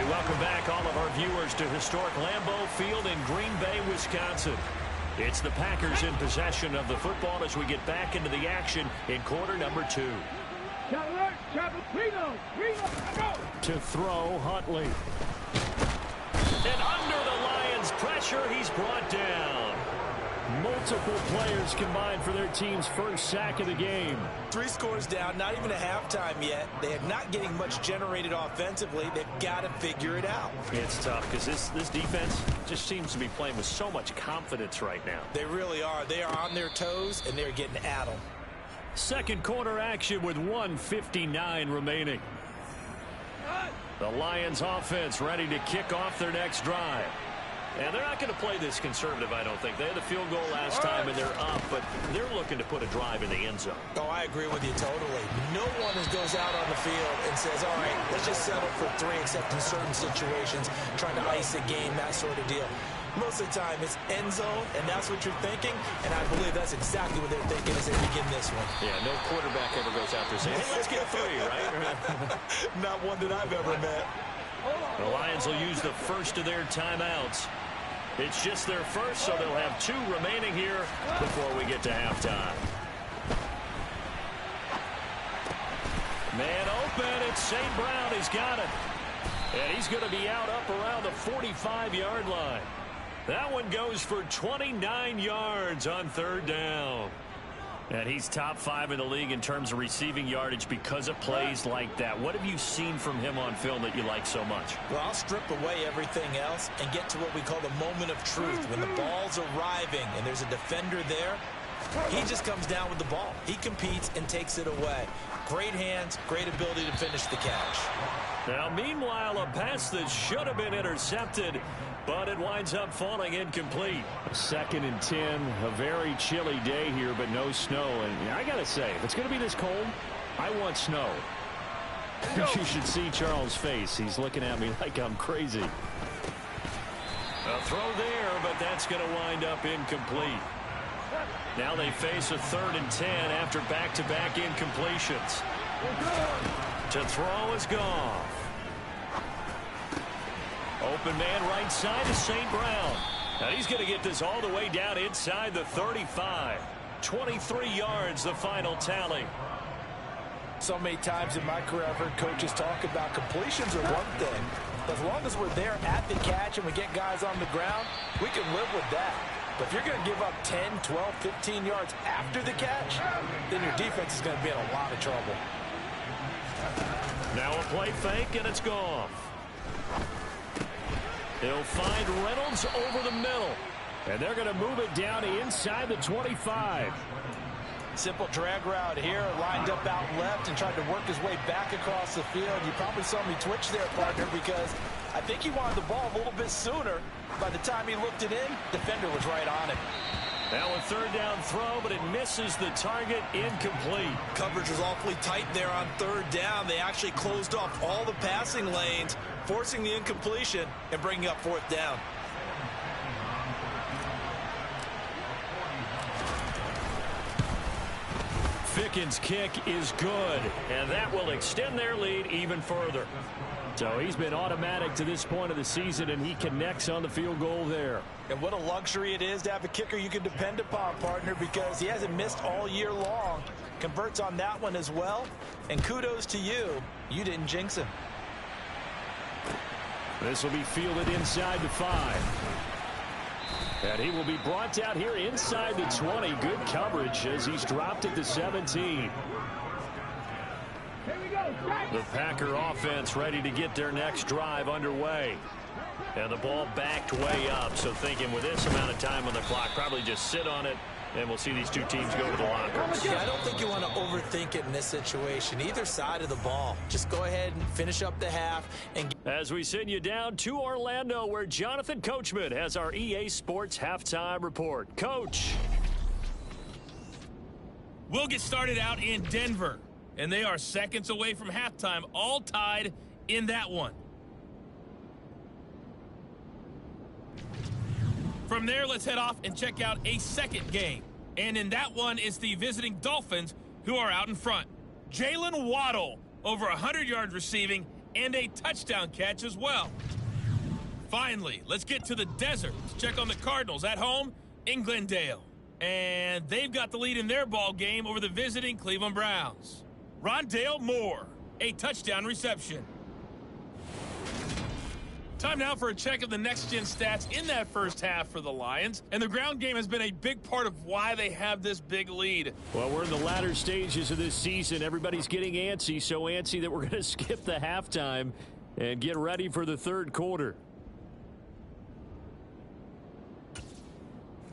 Welcome back, all of our viewers, to historic Lambeau Field in Green Bay, Wisconsin. It's the Packers in possession of the football as we get back into the action in quarter number 2. To throw, Huntley. And under the Lions' pressure, he's brought down. Multiple players combined for their team's first sack of the game. 3 scores down, not even a halftime yet. They are not getting much generated offensively. They've got to figure it out. It's tough because this defense just seems to be playing with so much confidence right now. They really are. They are on their toes, and they're getting at them. Second quarter action with 1:59 remaining. The Lions offense ready to kick off their next drive. And they're not going to play this conservative, I don't think. They had a field goal last time, and they're up, but they're looking to put a drive in the end zone. Oh, I agree with you totally. No one goes out on the field and says, all right, let's just settle for 3, except in certain situations, trying to ice a game, that sort of deal. Most of the time, it's end zone, and that's what you're thinking, and I believe that's exactly what they're thinking as they begin this one. Yeah, no quarterback ever goes out there saying, hey, let's get 3, right? Not one that I've ever met. The Lions will use the first of their timeouts. It's just their first, so they'll have 2 remaining here before we get to halftime. Man open, it's St. Brown. He's got it. And he's going to be out up around the 45-yard line. That one goes for 29 yards on 3rd down. And he's top 5 in the league in terms of receiving yardage because of plays like that. What have you seen from him on film that you like so much? Well, I'll strip away everything else and get to what we call the moment of truth. When the ball's arriving and there's a defender there, he just comes down with the ball. He competes and takes it away. Great hands, great ability to finish the catch. Now, meanwhile, a pass that should have been intercepted, but it winds up falling incomplete. 2nd and 10, a very chilly day here, but no snow. And I got to say, if it's going to be this cold, I want snow. You should see Charles' face. He's looking at me like I'm crazy. A throw there, but that's going to wind up incomplete. Now they face a 3rd and 10 after back-to-back incompletions. To throw is gone. Open man right side is St. Brown. Now he's going to get this all the way down inside the 35. 23 yards, the final tally. So many times in my career, I've heard coaches talk about completions are one thing. But as long as we're there at the catch and we get guys on the ground, we can live with that. But if you're going to give up 10, 12, 15 yards after the catch, then your defense is going to be in a lot of trouble. Now a play fake, and it's gone. He'll find Reynolds over the middle. And they're going to move it down inside the 25. Simple drag route here, lined up out left and tried to work his way back across the field. You probably saw me twitch there, partner, because I think he wanted the ball a little bit sooner. By the time he looked it in, defender was right on it. Now a 3rd down throw, but it misses the target, incomplete. Coverage was awfully tight there on 3rd down. They actually closed off all the passing lanes, forcing the incompletion and bringing up 4th down. Ficken's kick is good, and that will extend their lead even further. So he's been automatic to this point of the season, and he connects on the field goal there. And what a luxury it is to have a kicker you can depend upon, partner, because he hasn't missed all year long. Converts on that one as well. And kudos to you. You didn't jinx him. This will be fielded inside the 5. And he will be brought down here inside the 20. Good coverage as he's dropped at the 17. The Packer offense ready to get their next drive underway. And the ball backed way up. So thinking with this amount of time on the clock, probably just sit on it, and we'll see these 2 teams go to the lockers. Yeah, I don't think you want to overthink it in this situation. Either side of the ball. Just go ahead and finish up the half. And as we send you down to Orlando, where Jonathan Coachman has our EA Sports halftime report. Coach. We'll get started out in Denver. And they are seconds away from halftime, all tied in that one. From there, let's head off and check out a second game. And in that one, it's the visiting Dolphins who are out in front. Jalen Waddle, over 100 yards receiving and a touchdown catch as well. Finally, let's get to the desert to check on the Cardinals at home in Glendale. And they've got the lead in their ball game over the visiting Cleveland Browns. Rondale Moore, a touchdown reception. Time now for a check of the next-gen stats in that first half for the Lions. And the ground game has been a big part of why they have this big lead. Well, we're in the latter stages of this season. Everybody's getting antsy, so antsy that we're going to skip the halftime and get ready for the third quarter.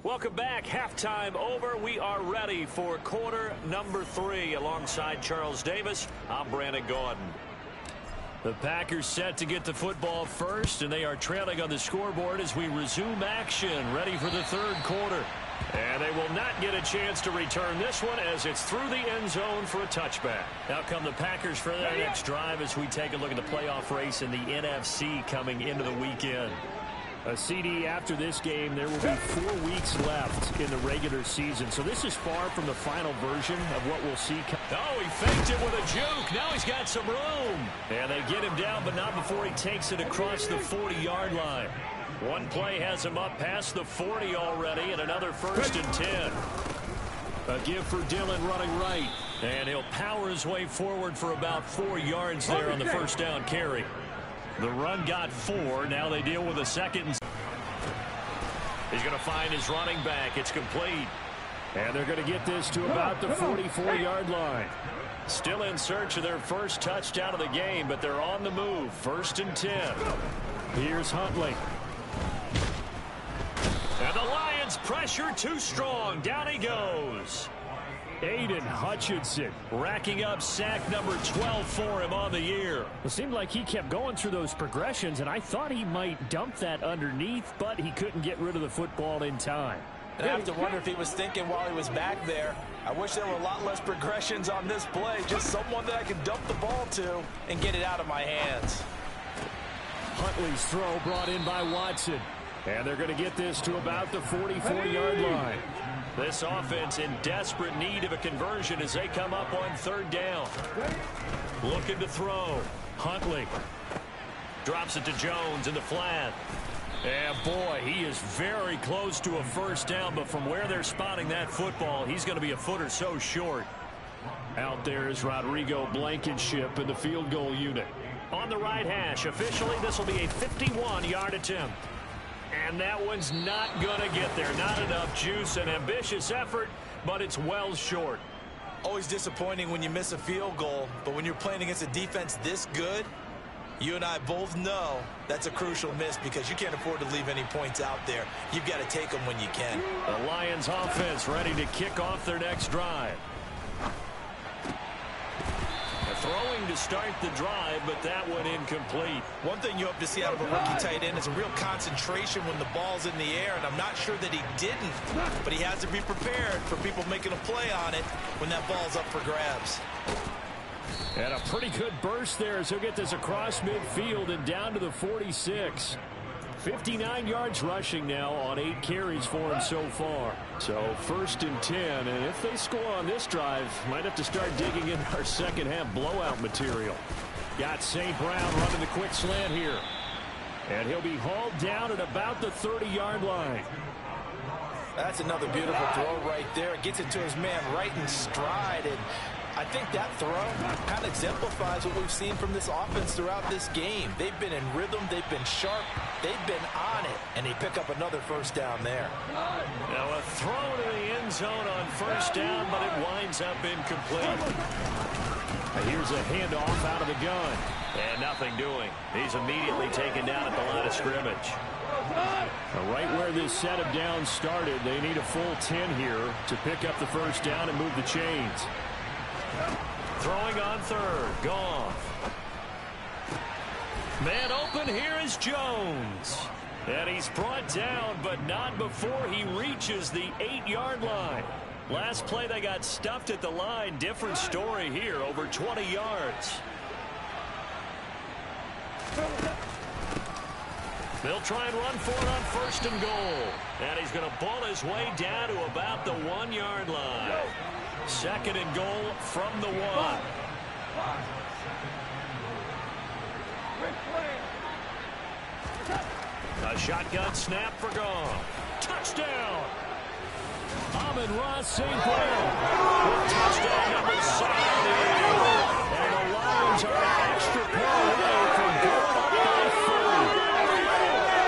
Welcome back. Halftime over. We are ready for quarter number 3. Alongside Charles Davis, I'm Brandon Gaudin. The Packers set to get the football first, and they are trailing on the scoreboard as we resume action, ready for the third quarter. And they will not get a chance to return this one as it's through the end zone for a touchback. Out come the Packers for their next drive as we take a look at the playoff race in the NFC coming into the weekend. A CD after this game, there will be 4 weeks left in the regular season. So this is far from the final version of what we'll see. Oh, he faked it with a juke. Now he's got some room. And they get him down, but not before he takes it across the 40-yard line. One play has him up past the 40 already, and another 1st and 10. A give for Dillon running right. And he'll power his way forward for about 4 yards there on the first down carry. The run got 4. Now they deal with a second. He's going to find his running back. It's complete. And they're going to get this to about the 44-yard line. Still in search of their first touchdown of the game, but they're on the move. 1st and 10. Here's Huntley. And the Lions pressure too strong. Down he goes. Aiden Hutchinson racking up sack number 12 for him on the year. It seemed like he kept going through those progressions, and I thought he might dump that underneath, but he couldn't get rid of the football in time. And I have to wonder if he was thinking while he was back there, I wish there were a lot less progressions on this play. Just someone that I could dump the ball to and get it out of my hands. Huntley's throw brought in by Watson. And they're going to get this to about the 44-yard line. This offense in desperate need of a conversion as they come up on 3rd down. Looking to throw. Huntley drops it to Jones in the flat. And boy, he is very close to a first down, but from where they're spotting that football, he's going to be a foot or so short. Out there is Rodrigo Blankenship in the field goal unit. On the right hash, officially this will be a 51-yard attempt. And that one's not going to get there. Not enough juice. An ambitious effort, but it's well short. Always disappointing when you miss a field goal, but when you're playing against a defense this good, you and I both know that's a crucial miss because you can't afford to leave any points out there. You've got to take them when you can. The Lions offense ready to kick off their next drive. Throwing to start the drive, but that one incomplete. One thing you hope to see out of a rookie tight end is a real concentration when the ball's in the air, and I'm not sure that he didn't, but he has to be prepared for people making a play on it when that ball's up for grabs. And a pretty good burst there as he'll get this across midfield and down to the 46. 59 yards rushing now on 8 carries for him so far. So 1st and 10, and if they score on this drive, might have to start digging in our second half blowout material. Got St. Brown running the quick slant here. And he'll be hauled down at about the 30-yard line. That's another beautiful throw right there. Gets it to his man right in stride, and I think that throw kind of exemplifies what we've seen from this offense throughout this game. They've been in rhythm, they've been sharp, they've been on it, and they pick up another first down there. Now a throw to the end zone on first down, but it winds up incomplete. Here's a handoff out of the gun, and nothing doing. He's immediately taken down at the line of scrimmage. Right where this set of downs started, they need a full 10 here to pick up the first down and move the chains. Throwing on 3rd. Goff. Man open. Here is Jones. And he's brought down, but not before he reaches the 8-yard line. Last play they got stuffed at the line. Different story here. Over 20 yards. They'll try and run for it on 1st and goal. And he's going to ball his way down to about the 1-yard line. 2nd and goal from the 1. A shotgun snap for Goff. Touchdown! Amon-Ra St. Brown with touchdown number 70. And the Lions are an extra point away from going up by 4.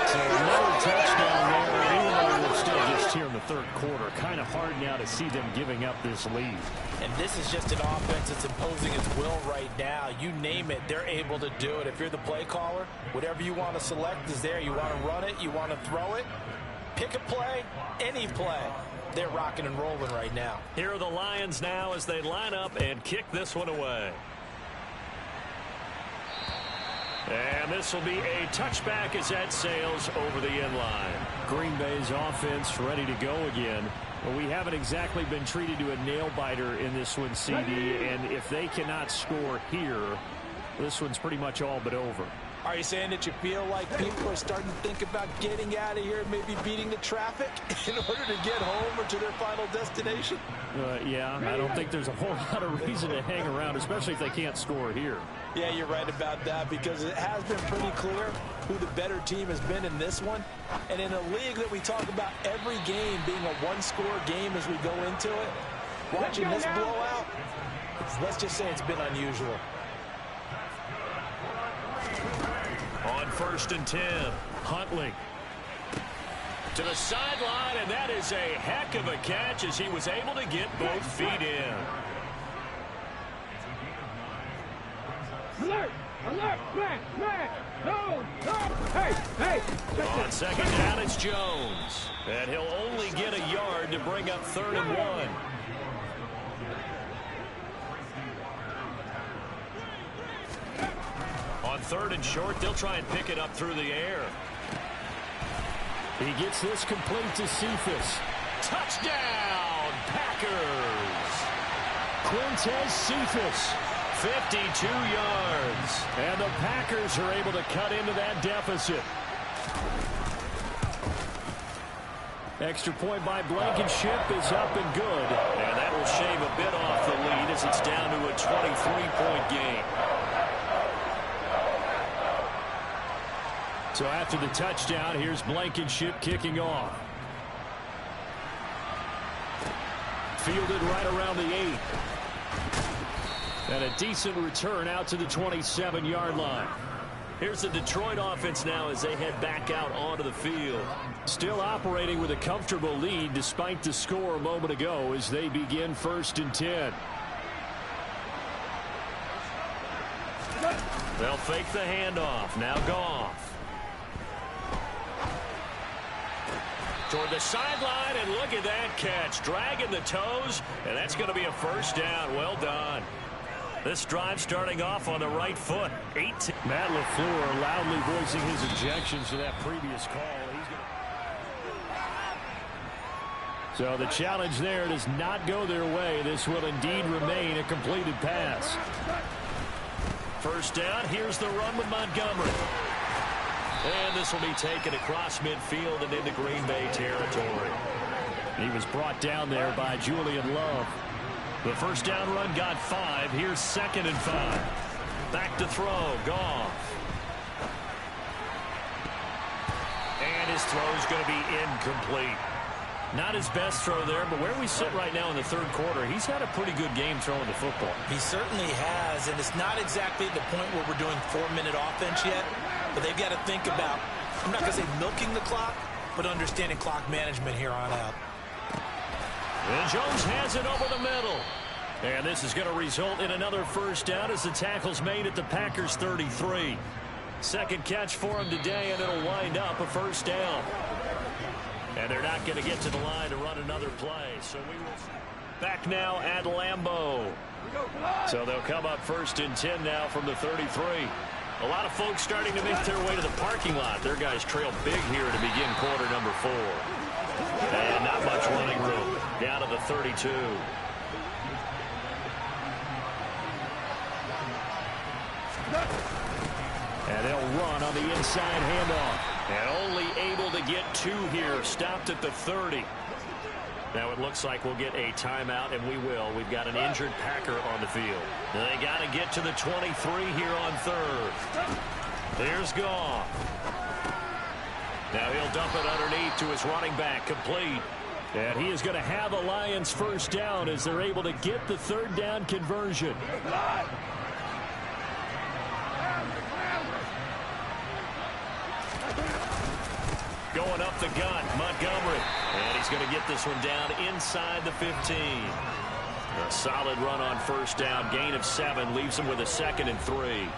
So another touchdown there, even though we're still just here in the third quarter. Kind of hard now to see them giving up this lead. And this is just an offense that's imposing its will right now. You name it, they're able to do it. If you're the play caller, whatever you want to select is there. You want to run it, you want to throw it, pick a play, any play. They're rocking and rolling right now. Here are the Lions now as they line up and kick this one away. And this will be a touchback as that sails over the end line. Green Bay's offense ready to go again. Well, we haven't exactly been treated to a nail-biter in this one, CD, and if they cannot score here, this one's pretty much all but over. Are you saying that you feel like people are starting to think about getting out of here and maybe beating the traffic in order to get home or to their final destination? Yeah, I don't think there's a whole lot of reason to hang around, especially if they can't score here. Yeah, you're right about that because it has been pretty clear who the better team has been in this one. And in a league that we talk about every game being a one-score game as we go into it, watching this blowout, let's just say it's been unusual. On 1st and 10, Huntley to the sideline, and that is a heck of a catch as he was able to get both feet in. Alert! Alert! Man! No! Hey! On 2nd down, it's Jones. And he'll only get a yard to bring up 3rd and 1. On 3rd and short, they'll try and pick it up through the air. He gets this complete to Cephas. Touchdown, Packers! Quintez Cephas, 52 yards. And the Packers are able to cut into that deficit. Extra point by Blankenship is up and good. And that will shave a bit off the lead as it's down to a 23-point game. So after the touchdown, here's Blankenship kicking off. Fielded right around the 8. And a decent return out to the 27-yard line. Here's the Detroit offense now as they head back out onto the field. Still operating with a comfortable lead despite the score a moment ago as they begin 1st and 10. They'll fake the handoff. Now Goff. Toward the sideline, and look at that catch. Dragging the toes, and that's going to be a 1st down. Well done. This drive starting off on the right foot. Matt LaFleur loudly voicing his objections to that previous call. So the challenge there does not go their way. This will indeed remain a completed pass. 1st down. Here's the run with Montgomery. And this will be taken across midfield and into Green Bay territory. He was brought down there by Julian Love. The 1st down run got 5. Here's 2nd and 5. Back to throw. Goff. And his throw's going to be incomplete. Not his best throw there, but where we sit right now in the 3rd quarter, he's had a pretty good game throwing the football. He certainly has, and it's not exactly the point where we're doing 4-minute offense yet, but they've got to think about, I'm not going to say milking the clock, but understanding clock management here on out. And Jones has it over the middle. And this is going to result in another 1st down as the tackle's made at the Packers 33. 2nd catch for him today, and it'll wind up a 1st down. And they're not going to get to the line to run another play. So we will back now at Lambeau. So they'll come up 1st and 10 now from the 33. A lot of folks starting to make their way to the parking lot. Their guys trail big here to begin quarter number 4. And not much running room. Down to the 32. And they'll run on the inside handoff. And only able to get 2 here. Stopped at the 30. Now it looks like we'll get a timeout, and we will. We've got an injured Packer on the field. They got to get to the 23 here on 3rd. There's Goff. Now he'll dump it underneath to his running back, complete. And he is going to have a Lions first down as they're able to get the third down conversion. Going up the gut, Montgomery. And he's going to get this one down inside the 15. A solid run on first down. Gain of 7 leaves him with a 2nd and 3.